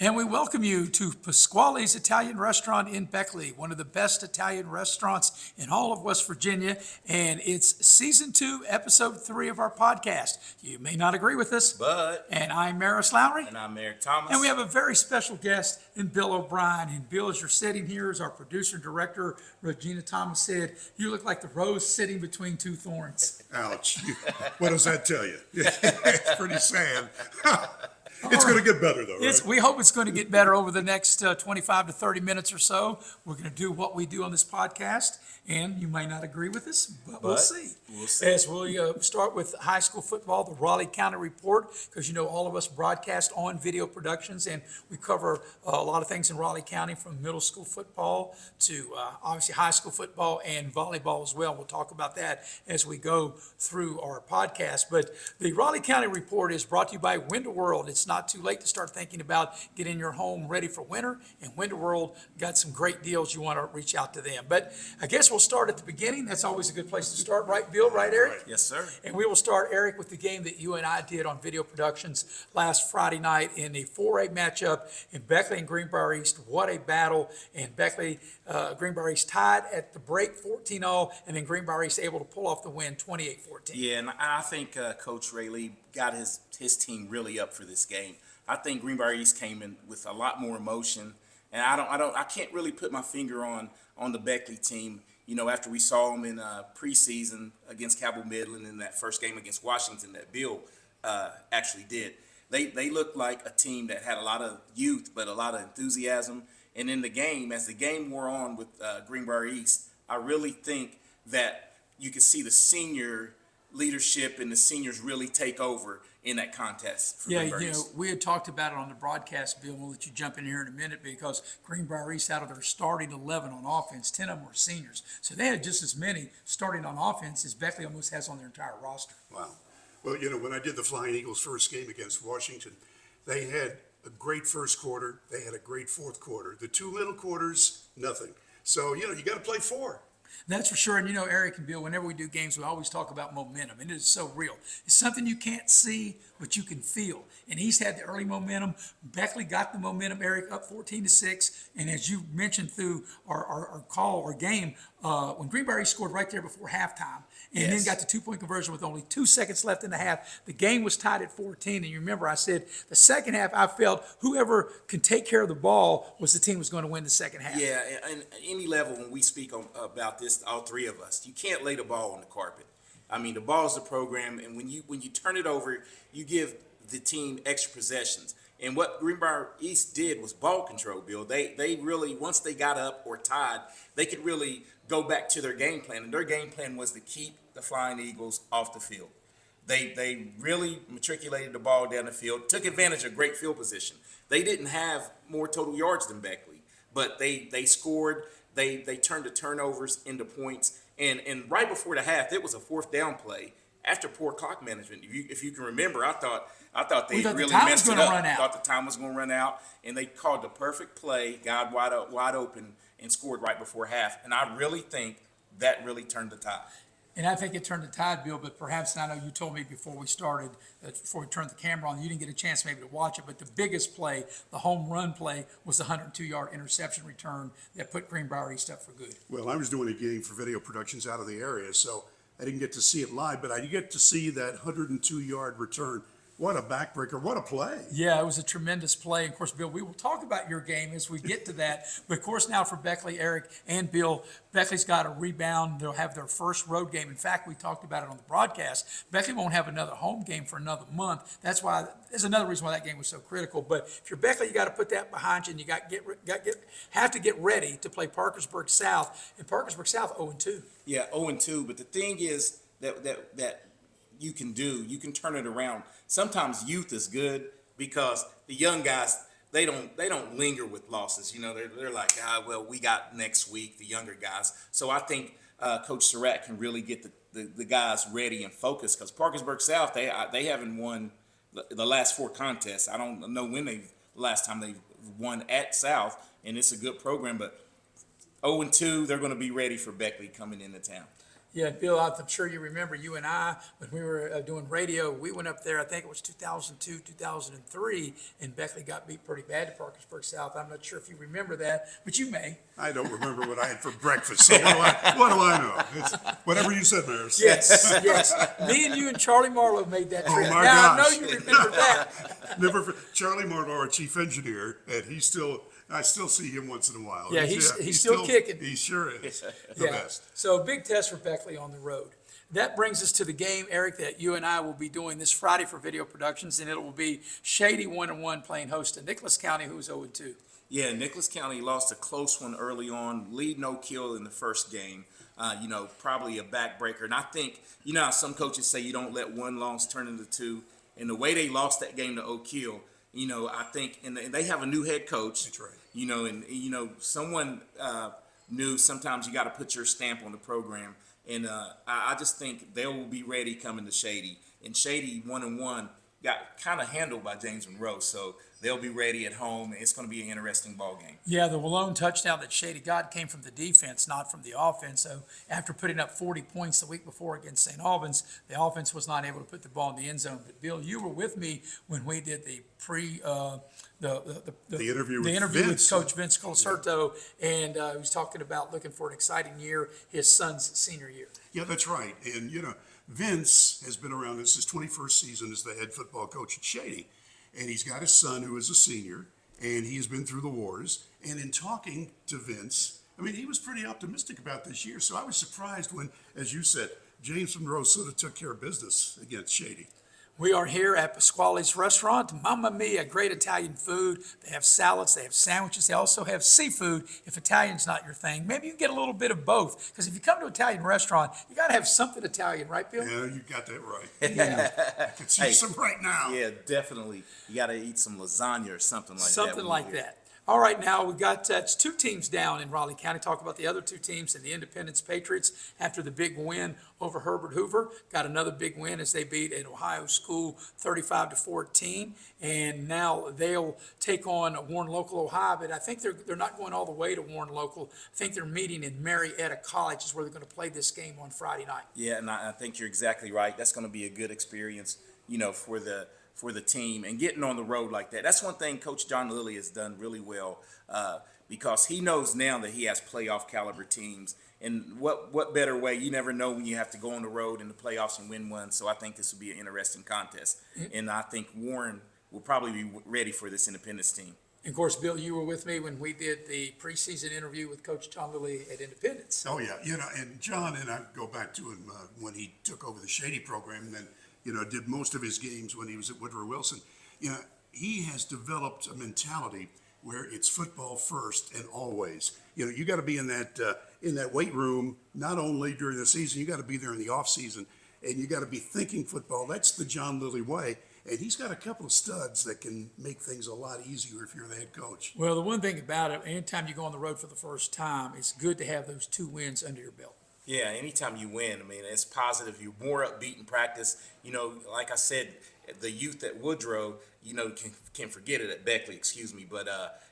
And we welcome you to Pasquale's Italian Restaurant in Beckley, one of the best Italian restaurants in all of West Virginia. And it's season 2, episode 3 of our podcast. You may not agree with us, But, and I'm Maris Lowery. and I'm Eric Thomas. And we have a very special guest in Bill O'Brien. And Bill, as you're sitting here, as our producer and director, Regina Thomas said, you look like the rose sitting between two thorns. Ouch. What does that tell you? It's pretty sad. It's going to get better, though, right? We hope it's going to get better over the next 25 to 30 minutes or so. We're going to do what we do on this podcast, and you may not agree with us, but we'll see. We'll see. As we start with high school football, the Raleigh County Report, because you know all of us broadcast on video productions, and we cover a lot of things in Raleigh County, from middle school football to obviously high school football and volleyball as well. We'll talk about that as we go through our podcast. But the Raleigh County Report is brought to you by Window World. It's not too late to start thinking about getting your home ready for winter, and Window World got some great deals. You want to reach out to them. But I guess we'll start at the beginning. That's always a good place to start, right, Bill? Right, Eric? Yes, sir. And we will start, Eric, with the game that you and I did on Video Productions last Friday night in the 4A matchup in Beckley and Greenbrier East. What a battle. And Beckley, Greenbrier East tied at the break 14-0, and then Greenbrier East able to pull off the win 28-14. Yeah, and I think Coach Ray Lee got his team really up for this game. I think Greenbrier East came in with a lot more emotion, and I can't really put my finger on the Beckley team. You know, after we saw them in preseason against Cabell Midland in that first game against Washington that Bill actually did, they looked like a team that had a lot of youth but a lot of enthusiasm. And in the game, as the game wore on with Greenbrier East, I really think that you could see the senior leadership and the seniors really take over in that contest for Yeah, Greenbrier you know, East. we had talked about it on the broadcast, Bill. We'll let you jump in here in a minute, because Greenbrier East, out of their starting 11 on offense, 10 of them were seniors. So they had just as many starting on offense as Beckley almost has on their entire roster. Wow. Well, you know, when I did the Flying Eagles' first game against Washington, they had a great first quarter. They had a great fourth quarter. The two middle quarters, nothing. So, you know, you got to play four. That's for sure. And you know, Eric and Bill, whenever we do games, we always talk about momentum, and it is so real. It's something you can't see, but you can feel. And he's had the early momentum. Beckley got the momentum, Eric, up 14-6. And as you mentioned through our call or game, when Greenbrier scored right there before halftime, and then got the 2-point conversion with only 2 seconds left in the half, the game was tied at 14. And you remember I said the second half, I felt whoever can take care of the ball was the team was going to win the second half. Yeah, and any level when we speak about this, all three of us, you can't lay the ball on the carpet. I mean, the ball is the program, and when you turn it over, you give the team extra possessions. And what Greenbrier East did was ball control, Bill. They really, once they got up or tied, they could really go back to their game plan. And their game plan was to keep the Flying Eagles off the field. They really matriculated the ball down the field, took advantage of great field position. They didn't have more total yards than Beckley, but they scored. They turned the turnovers into points. And right before the half, it was a fourth down play after poor clock management. If you can remember, I thought they really messed it up. I thought the time was going to run out, and they called the perfect play, got wide open, and scored right before half. And I really think that really turned the tide. And I think it turned the tide, Bill, but perhaps, I know you told me before we started, before we turned the camera on, you didn't get a chance maybe to watch it, but the biggest play, the home run play, was the 102-yard interception return that put Greenbrier East up for good. Well, I was doing a game for Video Productions out of the area, so I didn't get to see it live, but I get to see that 102-yard return. What a backbreaker. What a play. Yeah, it was a tremendous play. Of course, Bill, we will talk about your game as we get to that. But, of course, now for Beckley, Eric, and Bill, Beckley's got a rebound. They'll have their first road game. In fact, we talked about it on the broadcast. Beckley won't have another home game for another month. That's another reason why that game was so critical. But if you're Beckley, you got to put that behind you, and you have to get ready to play Parkersburg South. And Parkersburg South 0-2. Yeah, 0-2. But the thing is that you can turn it around. Sometimes youth is good because the young guys, they don't linger with losses. You know, they're like, well, we got next week, the younger guys. So I think Coach Surratt can really get the guys ready and focused, because Parkersburg South, they haven't won the last 4 contests. I don't know when last time they've won at South, and it's a good program, but 0-2, they're going to be ready for Beckley coming into town. Yeah, Bill, I'm sure you remember you and I, when we were doing radio, we went up there, I think it was 2002, 2003, and Beckley got beat pretty bad to Parkersburg South. I'm not sure if you remember that, but you may. I don't remember what I had for breakfast, so what do I know? It's whatever you said, Maris. Yes, yes. Me and you and Charlie Marlowe made that Oh, trip. my Now, I know gosh. you remember that. Charlie Marlowe, our chief engineer, and I still see him once in a while. Yeah, he's still kicking. He sure is. The Yeah. best. So big test for Beckley on the road. That brings us to the game, Eric, that you and I will be doing this Friday for Video Productions, and it will be Shady 1-1 playing host to Nicholas County, who's 0-2. Yeah, Nicholas County lost a close one early on, lead no kill in the first game. Probably a backbreaker. And I think, how some coaches say you don't let one loss turn into two. And the way they lost that game to Oak Hill, I think, and they have a new head coach. That's right. Someone knew sometimes you got to put your stamp on the program. And I just think they will be ready coming to Shady. And Shady 1-1 got kind of handled by James Monroe, so they'll be ready at home. It's going to be an interesting ball game. Yeah, the lone touchdown that Shady got came from the defense, not from the offense. So after putting up 40 points the week before against St. Albans, the offense was not able to put the ball in the end zone. But Bill, you were with me when we did the The interview with with Vince. Coach Vince Colacerto, and he was talking about looking for an exciting year, his son's senior year. Yeah, that's right. And, Vince has been around. This is his 21st season as the head football coach at Shady. And he's got his son who is a senior, and he has been through the wars. And in talking to Vince, he was pretty optimistic about this year. So I was surprised when, as you said, James Monroe sort of took care of business against Shady. We are here at Pasquale's Restaurant. Mamma mia, great Italian food. They have salads, they have sandwiches, they also have seafood. If Italian's not your thing, maybe you can get a little bit of both. Because if you come to an Italian restaurant, you got to have something Italian, right, Bill? Yeah, you got that right. Yeah. I can see some right now. Yeah, definitely. You got to eat some lasagna or something like that. Something like that. All right, now we got it's two teams down in Raleigh County. Talk about the other two teams and the Independence Patriots after the big win over Herbert Hoover. Got another big win as they beat an Ohio school 35-14, and now they'll take on Warren Local Ohio. But I think they're not going all the way to Warren Local. I think they're meeting in Marietta College is where they're going to play this game on Friday night. Yeah, and I think you're exactly right. That's going to be a good experience, for the team and getting on the road like that. That's one thing Coach John Lilly has done really well because he knows now that he has playoff caliber teams. And what better way? You never know when you have to go on the road in the playoffs and win one. So I think this will be an interesting contest. And I think Warren will probably be ready for this Independence team. And of course, Bill, you were with me when we did the preseason interview with Coach John Lilly at Independence. Oh, yeah. And John and I go back to him when he took over the Shady program and then, did most of his games when he was at Woodrow Wilson. He has developed a mentality where it's football first and always. You got to be in that weight room, not only during the season, you got to be there in the off season, and you got to be thinking football. That's the John Lilly way. And he's got a couple of studs that can make things a lot easier if you're the head coach. Well, the one thing about it, anytime you go on the road for the first time, it's good to have those 2 wins under your belt. Yeah, anytime you win, it's positive. You're more upbeat in practice. Like I said, the youth at Woodrow, can forget it at Beckley, but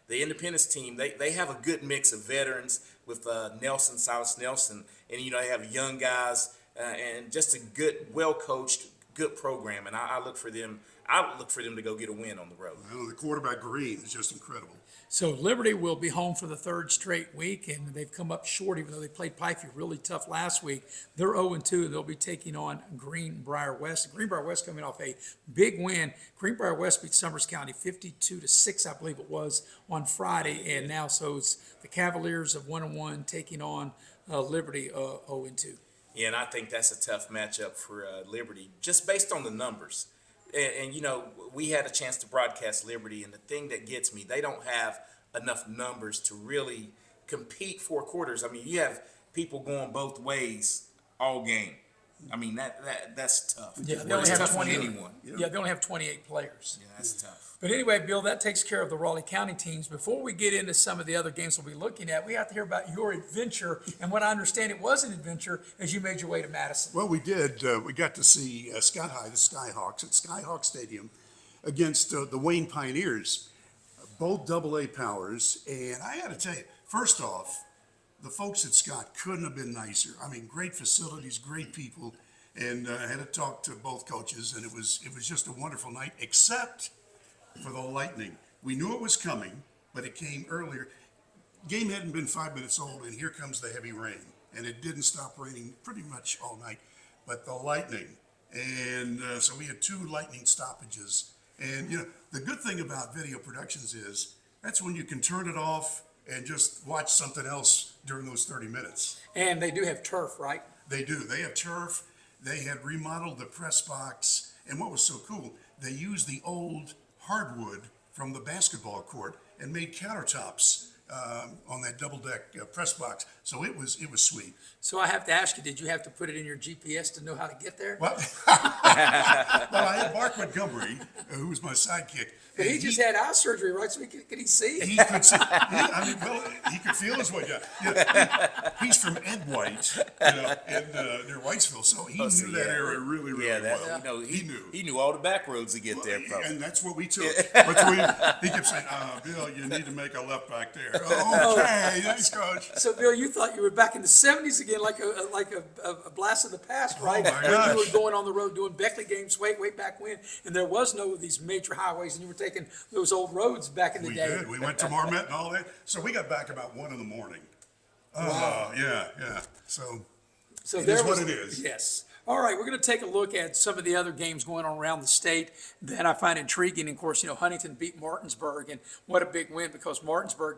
the Independence team, they have a good mix of veterans with Silas Nelson, and, they have young guys and just a good, well-coached, good program. And I look for them to go get a win on the road. Well, the quarterback Green is just incredible. So Liberty will be home for the 3rd straight week, and they've come up short, even though they played Pikeview really tough last week. They're 0-2. They'll be taking on Greenbrier West. Greenbrier West coming off a big win. Greenbrier West beat Summers County 52-6, I believe it was, on Friday. And now, so it's the Cavaliers of 1-1 taking on Liberty 0-2. Yeah, and I think that's a tough matchup for Liberty, just based on the numbers. And we had a chance to broadcast Liberty, and the thing that gets me, they don't have enough numbers to really compete 4 quarters. You have people going both ways all game. That's tough. Yeah, they only have tough on 28. anyone. Yeah, they only have 28 players. Yeah, that's tough. But anyway, Bill, that takes care of the Raleigh County teams. Before we get into some of the other games we'll be looking at, we have to hear about your adventure. And what I understand, it was an adventure as you made your way to Madison. Well, we did. We got to see Scott High, the Skyhawks, at Skyhawk Stadium against the Wayne Pioneers, both AA powers. And I got to tell you, first off, the folks at Scott couldn't have been nicer. I mean, great facilities, great people, and I had to talk to both coaches, and it was just a wonderful night, except for the lightning. We knew it was coming, but it came earlier. Game hadn't been 5 minutes old, and here comes the heavy rain, and it didn't stop raining pretty much all night. But the lightning, and so we had 2 lightning stoppages. And the good thing about video productions is that's when you can turn it off and just watch something else during those 30 minutes. And they do have turf, right? They do. They have turf. They had remodeled the press box. And what was so cool, they used the old hardwood from the basketball court and made countertops on that double deck press box. So it was sweet. So I have to ask you, did you have to put it in your GPS to know how to get there? Well, I had Mark Montgomery, who was my sidekick. But and he just had eye surgery, right? So could he see? He could see. He could feel his way. He's from Ed White, near Whitesville, so he knew that area really, really well. He knew all the back roads to get there from. And that's what we took. He kept saying, Bill, you need to make a left back there. Okay, thanks, Coach. So, Bill, you thought you were back in the 70s again, like a blast of the past, right? my When gosh. you were going on the road doing Beckley games way back when, and there was no of these major highways, and you were taking those old roads back in the We day. did. We went to Marmette and all that. So we got back about 1 a.m. Wow. Yeah. So So it there is was, what it is. Yes. All right, we're going to take a look at some of the other games going on around the state that I find intriguing. Of course, Huntington beat Martinsburg, and what a big win, because Martinsburg,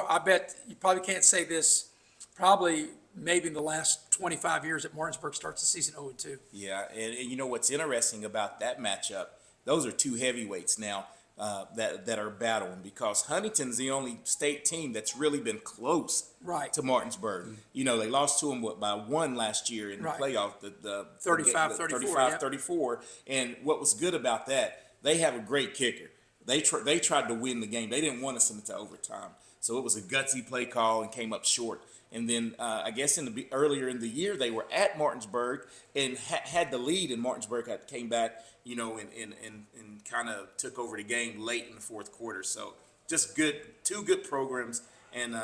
I bet you probably can't say this, probably maybe in the last 25 years that Martinsburg starts the season 0-2. Yeah, and you know what's interesting about that matchup? Those are 2 heavyweights now that are battling, because Huntington's the only state team that's really been close Right. to Martinsburg. They lost to them by 1 last year in the Right. playoff, the 35-34, 35-34. And what was good about that, they have a great kicker. They tried to win the game. They didn't want to send it to overtime. So it was a gutsy play call and came up short. And then I guess earlier in the year, they were at Martinsburg and had the lead, and Martinsburg came back, and kind of took over the game late in the 4th quarter. So just 2 good programs, and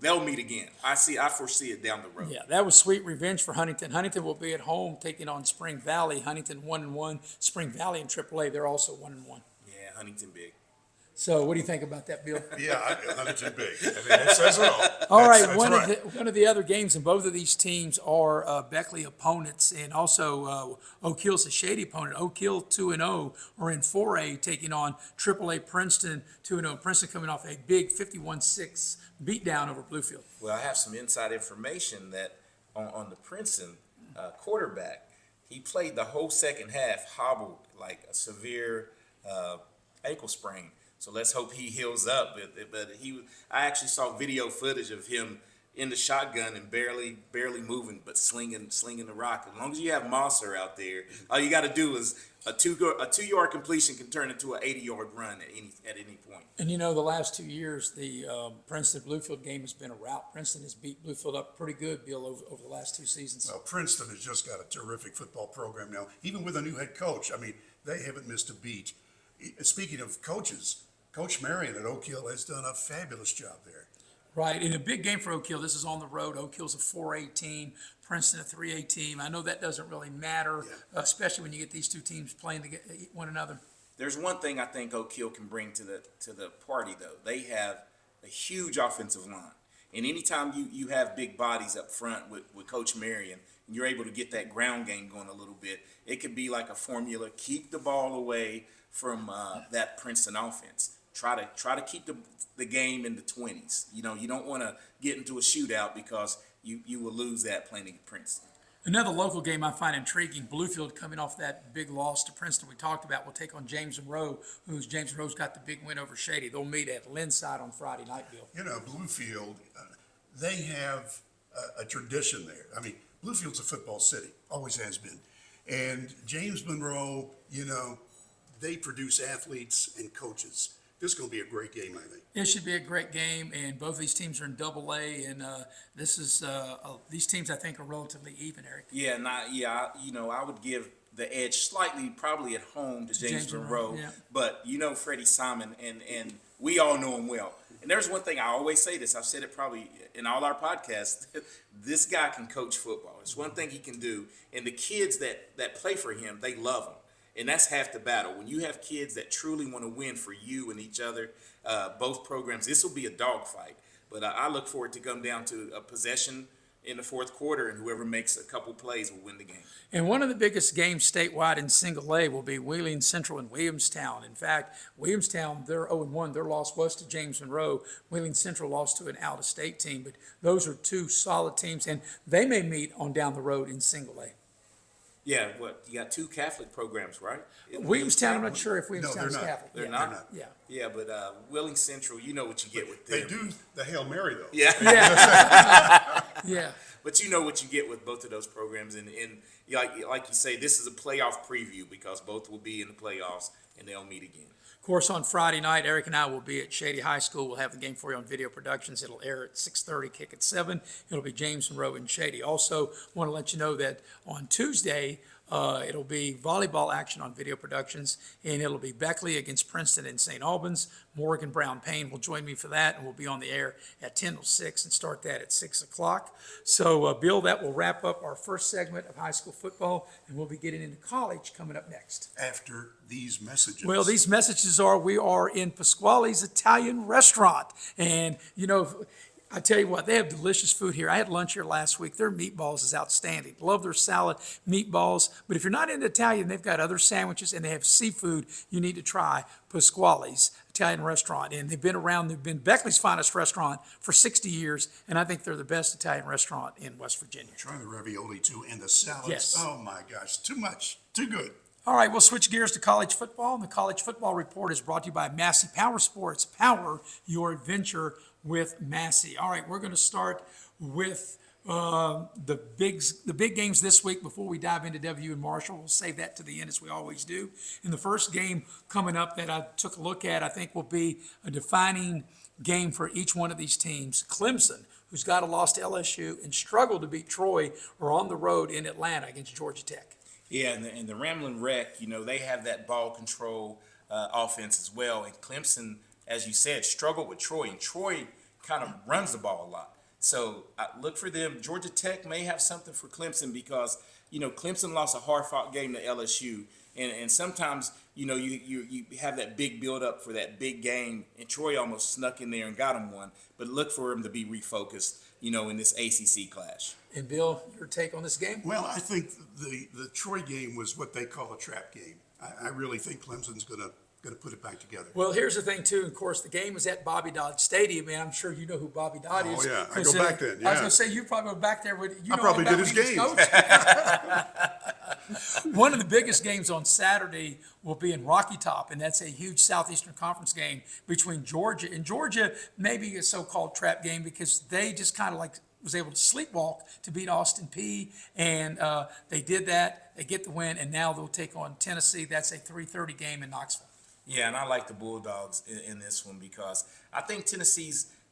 they'll meet again. I foresee it down the road. Yeah, that was sweet revenge for Huntington. Huntington will be at home taking on Spring Valley. Huntington 1-1. Spring Valley in AAA, they're also 1-1. Yeah, Huntington big. So what do you think about that, Bill? Yeah, Huntington big. I mean, that says it all. All right, That's one of the other games, and both of these teams are Beckley opponents, and also Oak Hill's a Shady opponent. Oak Hill 2-0 are in 4A, taking on AAA Princeton 2-0. Princeton coming off a big 51-6 beatdown over Bluefield. Well, I have some inside information that on the Princeton quarterback, he played the whole second half hobbled, like a severe ankle sprain. So let's hope he heals up. But I actually saw video footage of him in the shotgun and barely moving, but slinging the rock. As long as you have Mosser out there, all you got to do is a 2-yard completion can turn into an 80-yard run at any point. And the last 2 years, the Princeton-Bluefield game has been a rout. Princeton has beat Bluefield up pretty good, Bill, over the last 2 seasons. Well, Princeton has just got a terrific football program now, even with a new head coach. I mean, they haven't missed a beat. Speaking of coaches, Coach Marion at Oak Hill has done a fabulous job there. Right, in a big game for Oak Hill, this is on the road. Oak Hill's a 4A team, Princeton a 3A team. I know that doesn't really matter, especially when you get these 2 teams playing one another. There's one thing I think Oak Hill can bring to the party, though. They have a huge offensive line. And anytime you have big bodies up front with Coach Marion, and you're able to get that ground game going a little bit, it could be like a formula. Keep the ball away from that Princeton offense. Try to keep the game in the 20s. You don't want to get into a shootout, because you will lose that playing against Princeton. Another local game I find intriguing, Bluefield coming off that big loss to Princeton we talked about, will take on James Monroe, James Monroe's got the big win over Shady. They'll meet at Linside on Friday night, Bill. Bluefield, they have a tradition there. I mean, Bluefield's a football city, always has been. And James Monroe, they produce athletes and coaches. This is going to be a great game, I think. It should be a great game, and both of these teams are in AA, and these teams I think are relatively even, Eric. Yeah, I would give the edge slightly, probably at home to James Monroe. Yeah. But Freddie Simon, and we all know him well. And there's one thing I always say this. I've said it probably in all our podcasts. This guy can coach football. It's one thing he can do. And the kids that play for him, they love him. And that's half the battle. When you have kids that truly want to win for you and each other, both programs, this will be a dogfight. But I look forward to come down to a possession in the fourth quarter, and whoever makes a couple plays will win the game. And one of the biggest games statewide in single A will be Wheeling Central and Williamstown. In fact, Williamstown, their 0-1, their loss was to James Monroe. Wheeling Central lost to an out-of-state team, but those are two solid teams, and they may meet on down the road in single A. Yeah, you got two Catholic programs, right? Williamstown, I'm not sure if they're Williamstown's not. Catholic. They're Yeah. not? Yeah. Yeah, but Wheeling Central, you know what you get with them. They do the Hail Mary, though. Yeah. Yeah. But you know what you get with both of those programs, and like you say, this is a playoff preview because both will be in the playoffs and they'll meet again. Of course, on Friday night, Eric and I will be at Shady High School. We'll have the game for you on Video Productions. It'll air at 6:30, kick at 7. It'll be James Monroe and Shady. Also, want to let you know that on Tuesday, it'll be volleyball action on Video Productions, and it'll be Beckley against Princeton and St. Albans. Morgan Brown Payne will join me for that, and we'll be on the air at 10:06 and start that at 6 o'clock. So, Bill, that will wrap up our first segment of high school football, and we'll be getting into college coming up next. After these messages. Well, these messages are, we are in Pasquale's Italian Restaurant. And, you know, I tell you what, they have delicious food here. I had lunch here last week. Their meatballs is outstanding. Love their salad, meatballs. But if you're not into Italian, they've got other sandwiches and they have seafood you need to try. Pasquale's Italian Restaurant. And they've been around, they've been Beckley's finest restaurant for 60 years. And I think they're the best Italian restaurant in West Virginia. Try the ravioli, too, and the salads. Yes. Oh, my gosh, too much, too good. All right, we'll switch gears to college football. And the College Football Report is brought to you by Massey Power Sports. Power your adventure with Massey. All right, we're going to start with the big games this week before we dive into W and Marshall. We'll save that to the end as we always do. And the first game coming up that I took a look at, I think will be a defining game for each one of these teams. Clemson, who's got a loss to LSU and struggled to beat Troy, are on the road in Atlanta against Georgia Tech. Yeah, and the Ramblin' Wreck, you know, they have that ball control offense as well. And Clemson, as you said, struggled with Troy, and Troy kind of runs the ball a lot. So look for them. Georgia Tech may have something for Clemson because, you know, Clemson lost a hard-fought game to LSU. And sometimes, you know, you have that big build-up for that big game, and Troy almost snuck in there and got him one. But look for him to be refocused, you know, in this ACC clash. And Bill, your take on this game? Well, I think the Troy game was what they call a trap game. I really think Clemson's going to put it back together. Well, here's the thing, too. Of course, the game is at Bobby Dodd Stadium, and I'm sure you know who Bobby Dodd is. Oh, yeah. I 'Cause, go back then, I was yeah. going to say, you probably go back there. I probably did his game. One of the biggest games on Saturday will be in Rocky Top, and that's a huge Southeastern Conference game between Georgia. And Georgia may be a so-called trap game because they just kind of like was able to sleepwalk to beat Austin Peay, and they did that. They get the win, and now they'll take on Tennessee. That's a 3:30 game in Knoxville. Yeah, and I like the Bulldogs in this one because I think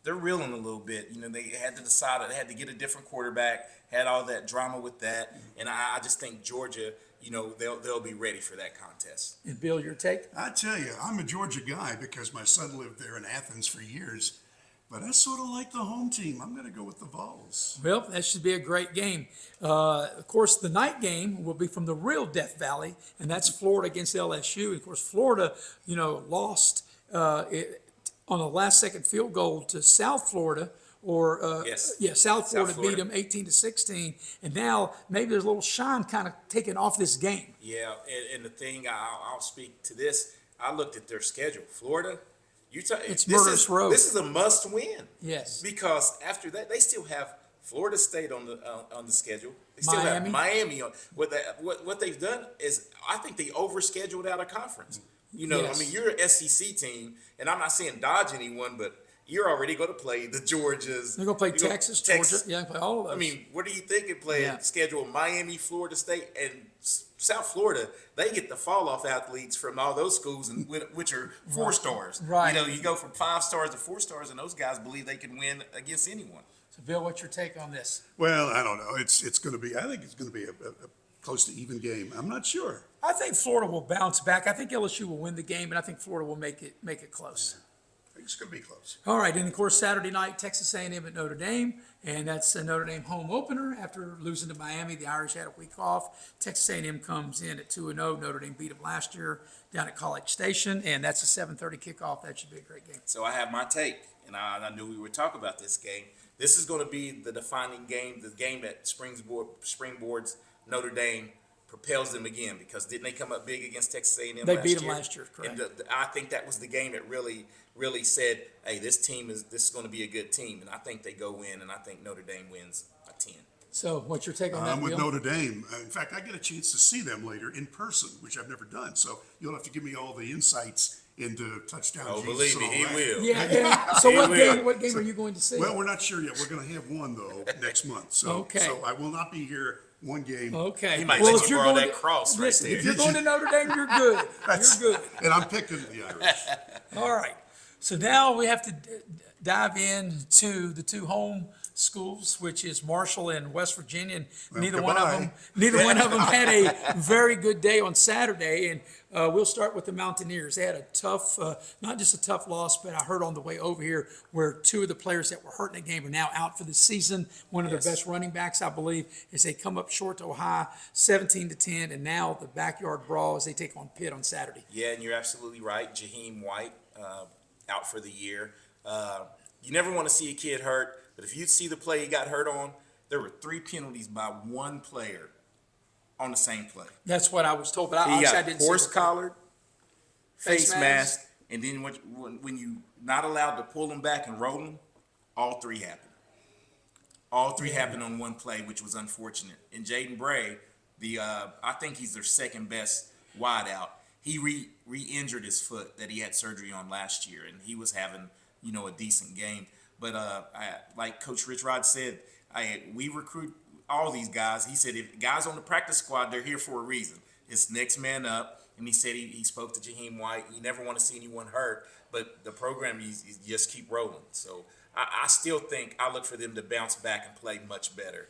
they're reeling a little bit. You know, they had to decide, they had to get a different quarterback, had all that drama with that, and I just think Georgia, you know, they'll be ready for that contest. And Bill, your take? I tell you, I'm a Georgia guy because my son lived there in Athens for years. But I sort of like the home team. I'm going to go with the Vols. Well, that should be a great game. Of course, the night game will be from the real Death Valley, and that's Florida against LSU. Of course, Florida, you know, lost on a last-second field goal to South Florida. South Florida beat them 18-16, and now maybe there's a little shine kind of taken off this game. Yeah, and the thing, I'll speak to this. I looked at their schedule. Florida, It's murderous road. This is a must-win. Yes. Because after that, they still have Florida State on the schedule. They still Miami. have Miami on. What they've done is, I think they overscheduled out of conference. You know, Yes. I mean, you're an SEC team, and I'm not saying dodge anyone, but you're already going to play the Georgias. They're going to play Texas, Georgia. Yeah, play all of those. I mean, what are you thinking? Playing schedule Miami, Florida State, and South Florida. They get the fall-off athletes from all those schools, and which are 4 stars. Right. You know, you go from 5 stars to 4 stars, and those guys believe they can win against anyone. So, Bill, what's your take on this? Well, I don't know. It's going to be. I think it's going to be a close to even game. I'm not sure. I think Florida will bounce back. I think LSU will win the game, and I think Florida will make it close. It's going to be close. All right, and of course, Saturday night, Texas A&M at Notre Dame, and that's a Notre Dame home opener. After losing to Miami, the Irish had a week off. Texas A&M comes in at 2-0. Notre Dame beat them last year down at College Station, and that's a 7:30 kickoff. That should be a great game. So I have my take, and I knew we would talk about this game. This is going to be the defining game, the game that springboards Notre Dame, propels them again, because didn't they come up big against Texas A&M They last beat them year? last year, correct. And I think that was the game that really said, hey, this is going to be a good team. And I think they go in, and I think Notre Dame wins by 10. So what's your take on that, I'm with Bill? Notre Dame. In fact, I get a chance to see them later in person, which I've never done. So you'll have to give me all the insights into touchdown. Oh, Jesus believe me, and all he that. will. Yeah, and so He will. what game are you going to see? Well, we're not sure yet. We're going to have one though next month. So, Okay. so I will not be here one game. Okay. He might well, let if you you're borrow going that to, cross right listen, there. if you're going to Notre Dame, you're good. You're good. And I'm picking the Irish. All right. So now we have to dive into the two home schools, which is Marshall and West Virginia. And Well, neither goodbye. one of them had a very good day on Saturday. And we'll start with the Mountaineers. They had a tough, not just a tough loss, but I heard on the way over here where two of the players that were hurt in the game are now out for the season. One of Yes. their best running backs, I believe, as they come up short to Ohio, 17-10, and now the backyard brawl as they take on Pitt on Saturday. Yeah, and you're absolutely right. Jaheim White out for the year. You never want to see a kid hurt, but if you see the play he got hurt on, there were 3 penalties by one player on the same play. That's what I was told, but He I got didn't see horse the- collared, Face face mask. mask, and then when you not allowed to pull them back and roll them, all 3 happened. All 3 happened on one play, which was unfortunate. And Jaden Bray, I think he's their second best wideout. He re-injured his foot that he had surgery on last year, and he was having a decent game. But like Coach Rich Rod said, we recruit all these guys. He said if guys on the practice squad, they're here for a reason. It's next man up. And he said he spoke to Jaheim White. You never want to see anyone hurt, but the program, you just keep rolling. So I still think I look for them to bounce back and play much better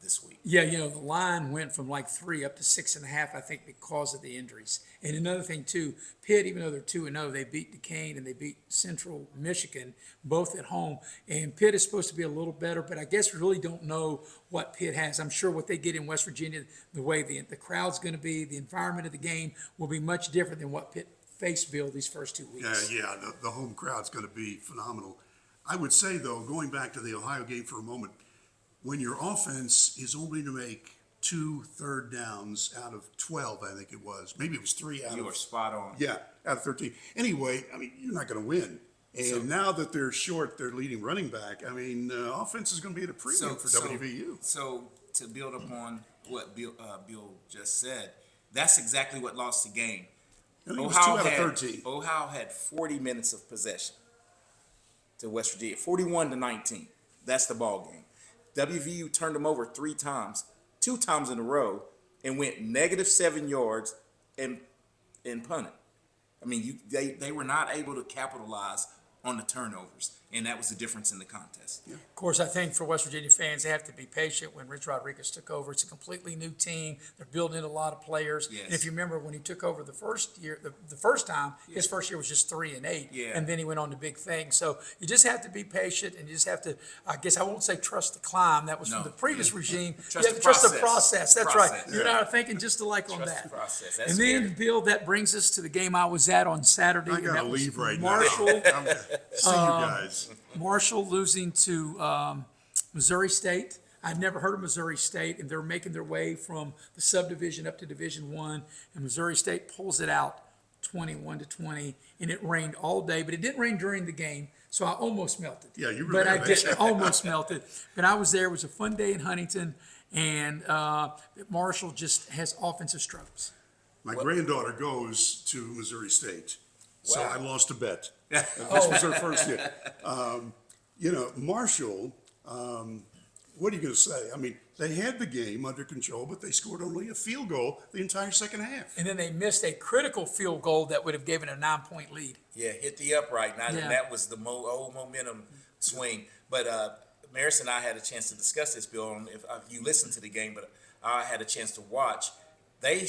this week. Yeah, the line went from like 3 up to 6.5, I think, because of the injuries. And another thing too, Pitt, even though they're 2-0, they beat Duquesne and they beat Central Michigan, both at home. And Pitt is supposed to be a little better, but I guess we really don't know what Pitt has. I'm sure what they get in West Virginia, the way the crowd's going to be, the environment of the game will be much different than what Pitt faced, Bill, these first 2 weeks. The home crowd's going to be phenomenal. I would say, though, going back to the Ohio game for a moment, when your offense is only to make 2 third downs out of 12, I think it was. Maybe it was 3 out You of are spot on. Yeah, out of 13. Anyway, I mean, you're not going to win. And now that they're short their leading running back, I mean, offense is going to be at a premium for WVU. So to build upon what Bill just said, that's exactly what lost the game. I think it was 2 out of 13. Ohio had 40 minutes of possession to West Virginia, 41-19. That's the ball game. WVU turned them over 3 times, 2 times in a row, and went -7 yards and punted. I mean, they were not able to capitalize on the turnovers, and that was the difference in the contest. Yeah. Of course, I think for West Virginia fans, they have to be patient when Rich Rodriguez took over. It's a completely new team. They're building in a lot of players. Yes. And if you remember when he took over the first year, the first time, his first year was just 3-8. Yeah. And then he went on to big things. So you just have to be patient and you just have to, I guess I won't say trust the climb. That was from No. the previous regime. Trust you have the to trust the process. process. That's Process. right. You and I are thinking just alike on Trust that. the process. That's And then, fair. Bill, that brings us to the game I was at on Saturday. I and got to that was leave right Marshall, now. See you guys. Marshall losing to Missouri State. I'd never heard of Missouri State, and they're making their way from the subdivision up to Division I, and Missouri State pulls it out 21-20, and it rained all day, but it didn't rain during the game, so I almost melted. Yeah, you were But there, I man. didn't, almost melted. But I was there. It was a fun day in Huntington, and Marshall just has offensive struggles. My granddaughter goes to Missouri State, so Wow. I lost a bet. This was her first year. Marshall, what are you going to say? I mean, they had the game under control, but they scored only a field goal the entire second half. And then they missed a critical field goal that would have given a 9-point lead. Yeah, hit the upright. Now Yeah. that was the old momentum swing. But Maris and I had a chance to discuss this, Bill. If you listened to the game, but I had a chance to watch. They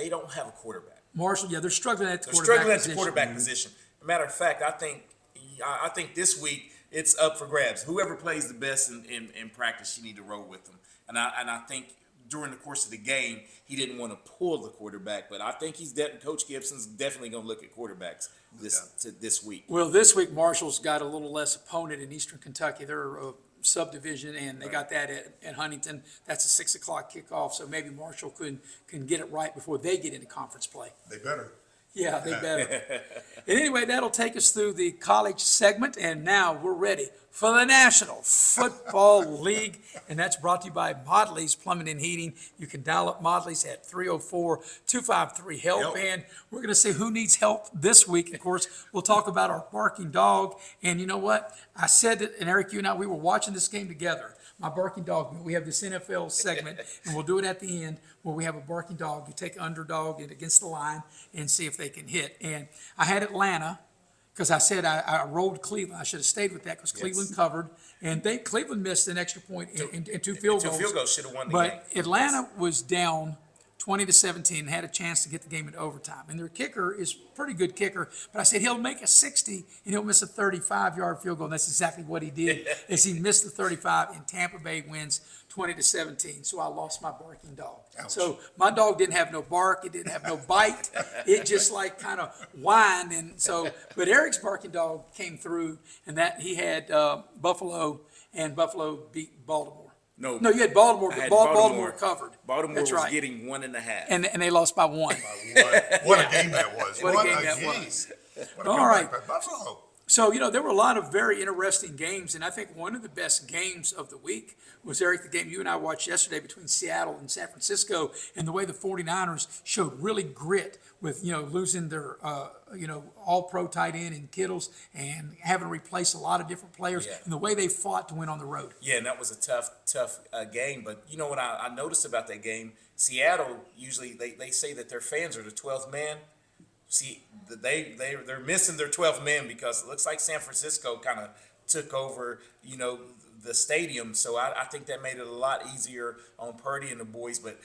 don't have a quarterback. Marshall, yeah, they're struggling at the They're quarterback struggling at position. the quarterback position. As a matter of fact, I think I think this week it's up for grabs. Whoever plays the best in practice, you need to roll with them. And I think during the course of the game, he didn't want to pull the quarterback, but I think Coach Gibson's definitely going to look at quarterbacks this week. Well, this week Marshall's got a little less opponent in Eastern Kentucky. They're a subdivision, and they got that at Huntington. That's a 6 o'clock kickoff, so maybe Marshall can get it right before they get into conference play. They better. Yeah, they better. And anyway, that'll take us through the college segment, and now we're ready for the National Football League, and that's brought to you by Modley's Plumbing and Heating. You can dial up Modley's at 304-253-HELP, and we're going to see who needs help this week. Of course, we'll talk about our barking dog, and you know what? I said that, and Eric, you and I, we were watching this game together. My barking dog, we have this NFL segment, and we'll do it at the end where we have a barking dog. You take underdog and against the line and see if they can hit. And I had Atlanta because I said I rolled Cleveland. I should have stayed with that because Cleveland covered, and Cleveland missed an extra point and two field goals. Two field goals should have won the game. But Atlanta was down 20-17 and had a chance to get the game in overtime. And their kicker is a pretty good kicker, but I said he'll make a 60 and he'll miss a 35-yard field goal. And that's exactly what he did, is he missed the 35, and Tampa Bay wins 20-17. So I lost my barking dog. Ouch. So my dog didn't have no bark. It didn't have no bite. It just like kind of whined. And so, but Eric's barking dog came through, and that he had Buffalo, and Buffalo beat Baltimore. No, you had Baltimore, I but had Baltimore covered. Baltimore That's was right. getting 1.5. And they lost by one. What a game that was. What a game that game. was. What a All comeback right. by Buffalo. So, there were a lot of very interesting games, and I think one of the best games of the week was, Eric, the game you and I watched yesterday between Seattle and San Francisco, and the way the 49ers showed really grit with, losing their, all-pro tight end in Kittles and having to replace a lot of different players, and the way they fought to win on the road. Yeah, and that was a tough game. But you know what I noticed about that game? Seattle, usually they say that their fans are the 12th man. See, they're missing their 12th man because it looks like San Francisco kind of took over, the stadium. So I think that made it a lot easier on Purdy and the boys. But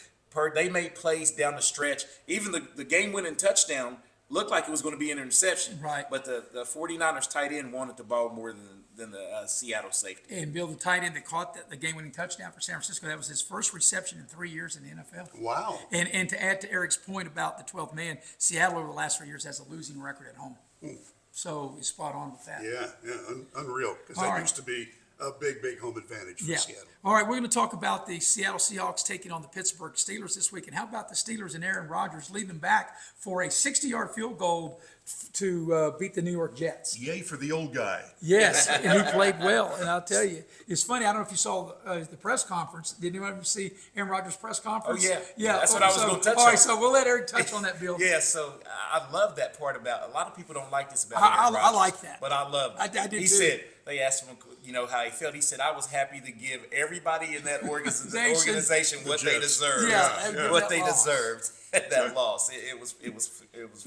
they made plays down the stretch. Even the game-winning touchdown looked like it was going to be an interception. Right. But the 49ers tight end wanted the ball more than the Seattle safety. And Bill, the tight end that caught the game-winning touchdown for San Francisco, that was his first reception in 3 years in the NFL. Wow. And to add to Eric's point about the 12th man, Seattle over the last 3 years has a losing record at home. So he's spot on with that. Yeah, unreal. Because All that right. used to be a big home advantage for Yeah. Seattle. All right, we're going to talk about the Seattle Seahawks taking on the Pittsburgh Steelers this week. And how about the Steelers and Aaron Rodgers leading them back for a 60-yard field goal to beat the New York Jets? Yay for the old guy. Yes, and he played well. And I'll tell you, it's funny. I don't know if you saw the press conference. Did anyone ever see Aaron Rodgers' press conference? Oh, yeah. Yeah, That's what I was going to touch on. All right, so we'll let Eric touch on that, Bill. Yeah, so I love that part about, a lot of people don't like this about I Aaron Rodgers, like that. but I love it. I did He too. said, they asked him, how he felt. He said, I was happy to give everybody in that organization what they Jets. deserved. Yeah. What that they loss. deserved. That loss. It was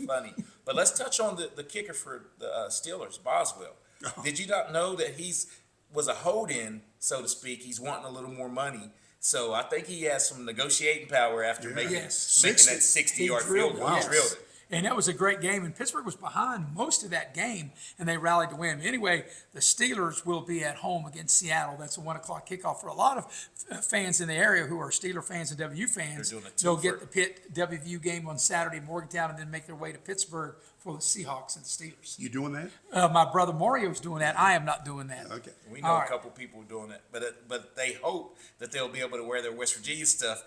funny. But let's touch on the kicker for the Steelers, Boswell. Did you not know that was a hold-in, so to speak? He's wanting a little more money. So I think he has some negotiating power after making that 60-yard field goal. He drilled it. And that was a great game. And Pittsburgh was behind most of that game, and they rallied to win. Anyway, the Steelers will be at home against Seattle. That's a 1 o'clock kickoff. For a lot of fans in the area who are Steeler fans and WU fans, They're doing a they'll twofer. get the Pitt WU game on Saturday in Morgantown and then make their way to Pittsburgh for the Seahawks and the Steelers. You doing that? My brother Mario's doing that. I am not doing that. Okay. We know All a right. couple people doing it, but they hope that they'll be able to wear their West Virginia stuff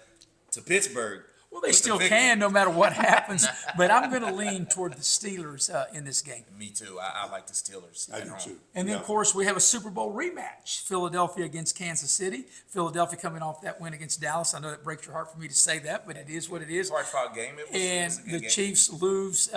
to Pittsburgh. Well, they with the still victory. can no matter what happens, but I'm going to lean toward the Steelers in this game. Me too. I like the Steelers. I at do home. too. And then, Yeah. of course, we have a Super Bowl rematch. Philadelphia against Kansas City. Philadelphia coming off that win against Dallas. I know that breaks your heart for me to say that, but it is what it is. Hard-fought game. It And was a good the game. Chiefs lose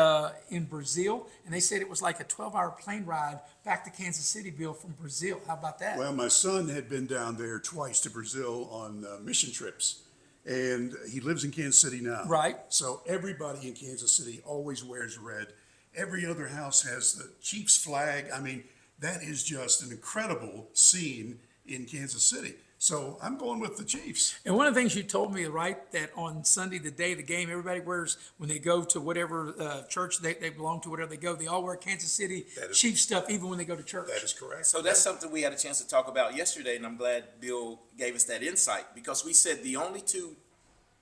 in Brazil, and they said it was like a 12-hour plane ride back to Kansas City, Bill, from Brazil. How about that? Well, my son had been down there twice to Brazil on mission trips, and he lives in Kansas City now. Right. So everybody in Kansas City always wears red. Every other house has the Chiefs flag. I mean, that is just an incredible scene in Kansas City. So I'm going with the Chiefs. And one of the things you told me, right, that on Sunday, the day of the game, everybody wears, when they go to whatever church they belong to, whatever they go, they all wear Kansas City Chiefs stuff, even when they go to church. That is correct. So that's something we had a chance to talk about yesterday, and I'm glad Bill gave us that insight, because we said the only two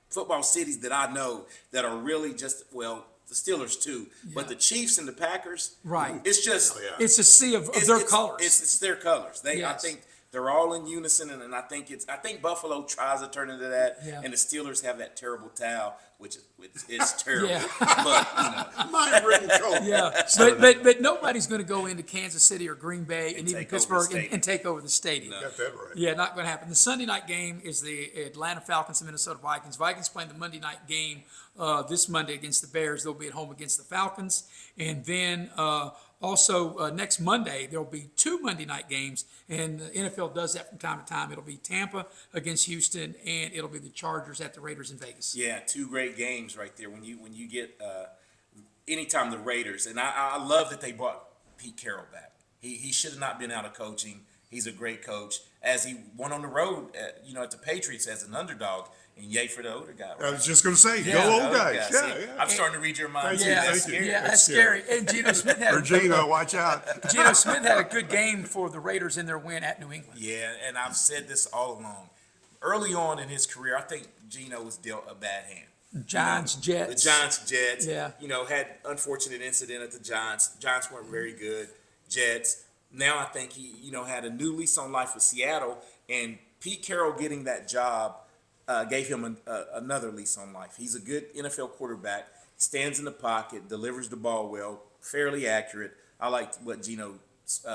football cities that I know that are really just, well, the Steelers too, but the Chiefs and the Packers, Right. it's just, It's a sea of their colors. It's their colors. I Yes. think they're all in unison, and I think Buffalo tries to turn into that, Yeah. and the Steelers have that terrible towel, which is terrible. Yeah. But My written coat. Yeah, but nobody's going to go into Kansas City or Green Bay and even take over the Pittsburgh stadium. and take over the stadium. Got that right. Yeah, not going to happen. The Sunday night game is the Atlanta Falcons and Minnesota Vikings. Vikings playing the Monday night game this Monday against the Bears. They'll be at home against the Falcons. And then also next Monday, there'll be two Monday night games, and the NFL does that from time to time. It'll be Tampa against Houston, and it'll be the Chargers at the Raiders in Vegas. yeah, two great games right there. When you get anytime the Raiders, and I love that they brought Pete Carroll back. He should have not been out of coaching. He's a great coach. As he went on the road, at the Patriots as an underdog, and yay for the older guy. I Right? was just going to say, Yeah. go old Older guys. guy. Yeah, See, yeah. I'm starting to read your mind. Thank too. you, That's thank you. scary. Yeah, That's that's scary. And Geno Smith had Regina, watch out. Geno Smith had a good game for the Raiders in their win at New England. Yeah, and I've said this all along. Early on in his career, I think Geno was dealt a bad hand. Giants, Jets. The Giants, Jets. Yeah. Had unfortunate incident at the Giants. Giants weren't very good. Jets. Now I think he, had a new lease on life with Seattle, and Pete Carroll getting that job gave him another lease on life. He's a good NFL quarterback. Stands in the pocket, delivers the ball well, fairly accurate. I like what Geno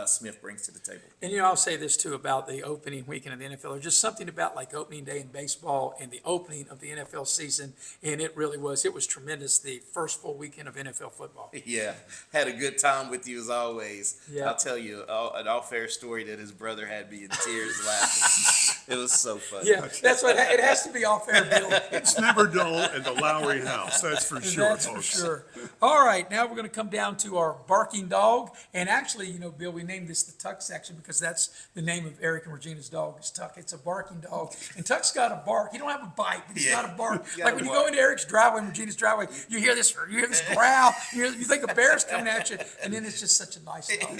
Smith brings to the table. And I'll say this too about the opening weekend of the NFL. There's just something about like opening day in baseball and the opening of the NFL season, and it was tremendous, the first full weekend of NFL football. Yeah, had a good time with you as always. Yeah. I'll tell you an all-fair story that his brother had me in tears laughing. It was so funny. Yeah, that's what it has to be all fair, Bill. It's never dull in the Lowry house, that's for sure, That's for folks. sure. All right, now we're going to come down to our barking dog. And actually, Bill, we named this the Tuck section because that's the name of Eric and Regina's dog is Tuck. It's a barking dog. And Tuck's got a bark. He don't have a bite, but he's Yeah. got a bark. He's got Like a when you bark. go into Eric's driveway and Regina's driveway, you hear this growl. You think a bear's coming at you, and then it's just such a nice dog.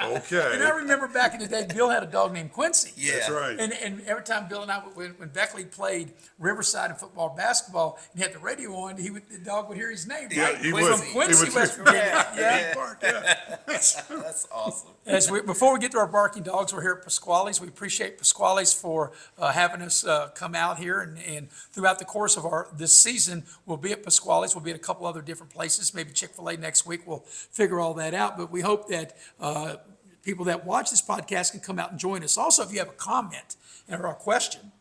Okay, And I remember back in the day, Bill had a dog named Quincy. Yeah. that's right. And every time Bill and I, when Beckley played Riverside in football, basketball, and he had the radio on, the dog would hear his name. Yeah, Right? he From would. Quincy, He would. West Virginia. Yeah. Bark, yeah. That's awesome. Before we get to our barking dogs, we're here at Pasquale's. We appreciate Pasquale's for having us come out here, and throughout the course of this season, we'll be at Pasquale's. We'll be at a couple other different places, maybe Chick-fil-A next week. We'll figure all that out, but we hope that people that watch this podcast can come out and join us. Also, if you have a comment or a question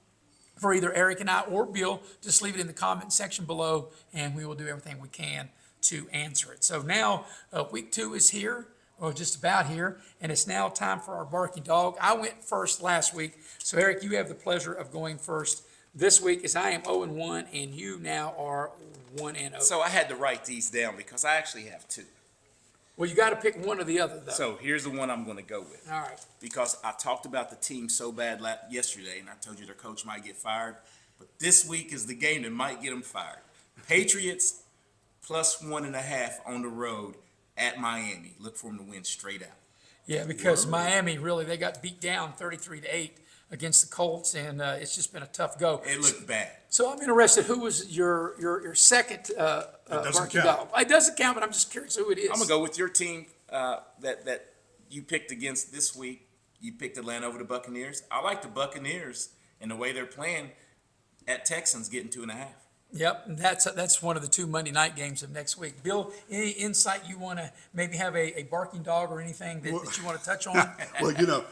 for either Eric and I or Bill, just leave it in the comment section below, and we will do everything we can to answer it. So now, week 2 is here, or just about here, and it's now time for our barking dog. I went first last week, so Eric, you have the pleasure of going first this week, as I am 0-1, and you now are 1-0. So I had to write these down because I actually have two. Well, you got to pick one or the other, though. So here's the one I'm going to go with. All right. Because I talked about the team so bad yesterday, and I told you their coach might get fired. But this week is the game that might get them fired. Patriots plus 1.5 on the road at Miami. Look for them to win straight out. Yeah, because Miami, really, they got beat down 33-8 against the Colts, and it's just been a tough go. It looked bad. So I'm interested, who was your second doesn't barking count. dog? It doesn't count, but I'm just curious who it is. I'm going to go with your team that you picked against this week. You picked Atlanta over the Buccaneers. I like the Buccaneers and the way they're playing at Texans getting 2.5. Yep, and that's one of the 2 Monday night games of next week. Bill, any insight you want to maybe have a barking dog or anything that you want to touch on? Well,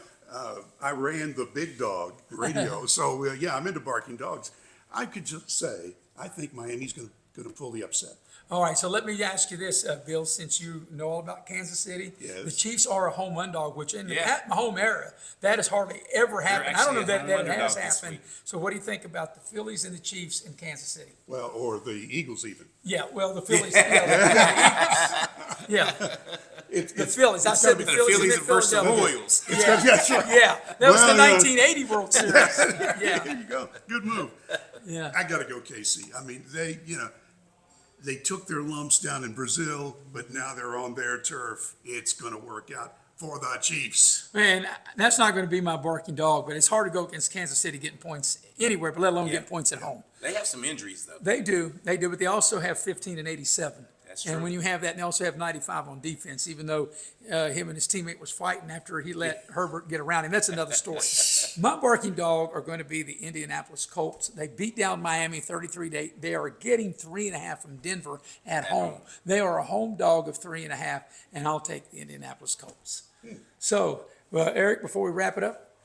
I ran the big dog radio, so yeah, I'm into barking dogs. I could just say, I think Miami's going to pull the upset. All right, so let me ask you this, Bill, since you know all about Kansas City. Yes. The Chiefs are a home underdog, which in Yeah. the home era, that has hardly ever happened. I don't know actually if a that home has underdog this happened. week. So what do you think about the Phillies and the Chiefs in Kansas City? Well, or the Eagles even. Yeah, well, the Phillies, yeah. The Phillies. I said the gotta be Phillies. Phillies and then versus the Philadelphia. Royals. Yeah, That's right. yeah. That was the Well, 1980 World Series. Yeah, There you go. Good move. yeah. I gotta go KC. I mean, they took their lumps down in Brazil, but now they're on their turf. It's gonna work out for the Chiefs. Man, that's not going to be my barking dog, but it's hard to go against Kansas City getting points anywhere, but let alone Yeah. get points at home. They have some injuries though. They do, but they also have 15 and 87. That's And true. when you have that, and they also have 95 on defense, even though him and his teammate was fighting after he let Herbert get around him. That's another story. My barking dog are going to be the Indianapolis Colts. They beat down Miami 33-8. They are getting 3.5 from Denver at home. They are a home dog of 3.5, and I'll take the Indianapolis Colts. So, Eric, before we wrap it up,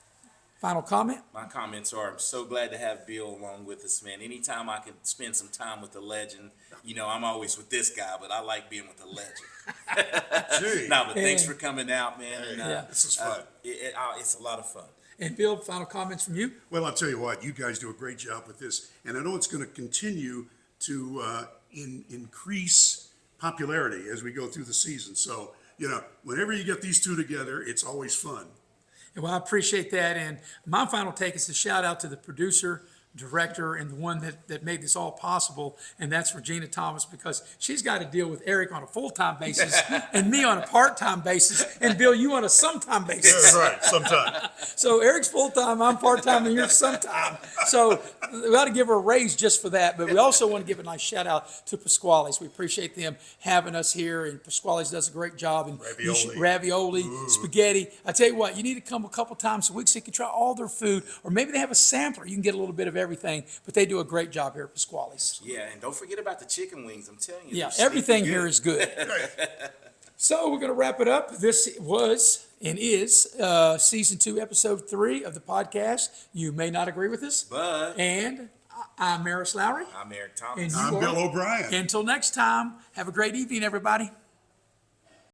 final comment? My comments are, I'm so glad to have Bill along with us, man. Anytime I can spend some time with the legend, I'm always with this guy, but I like being with the legend. Gee, No, but thanks And- for coming out, man. And, Yeah. this is fun. It's a lot of fun. And Bill, final comments from you? Well, I'll tell you what, you guys do a great job with this, and I know it's gonna continue to increase popularity as we go through the season. So, whenever you get these two together, it's always fun. Well, I appreciate that. And my final take is to shout out to the producer, director, and the one that made this all possible, and that's Regina Thomas, because she's got to deal with Eric on a full-time basis and me on a part-time basis, and Bill, you on a sometime basis. right, sometime. So Eric's full-time, I'm part-time, and you're sometime. So we ought to give her a raise just for that, but we also want to give a nice shout-out to Pasquale's. We appreciate them having us here, and Pasquale's does a great job. And you should- ravioli, spaghetti. I tell you what, you need to come a couple times a week so you can try all their food, or maybe they have a sampler. You can get a little bit of everything, but they do a great job here at Pasquale's. Yeah, and don't forget about the chicken wings. I'm telling you. Yeah, they're everything sneaky here good. is good. So we're going to wrap it up. This was and is season 2, episode 3 of the podcast. You may not agree with us, But and I'm Maris Lowry. I'm Eric And Thomas. you I'm are- Bill O'Brien. Until next time, have a great evening, everybody.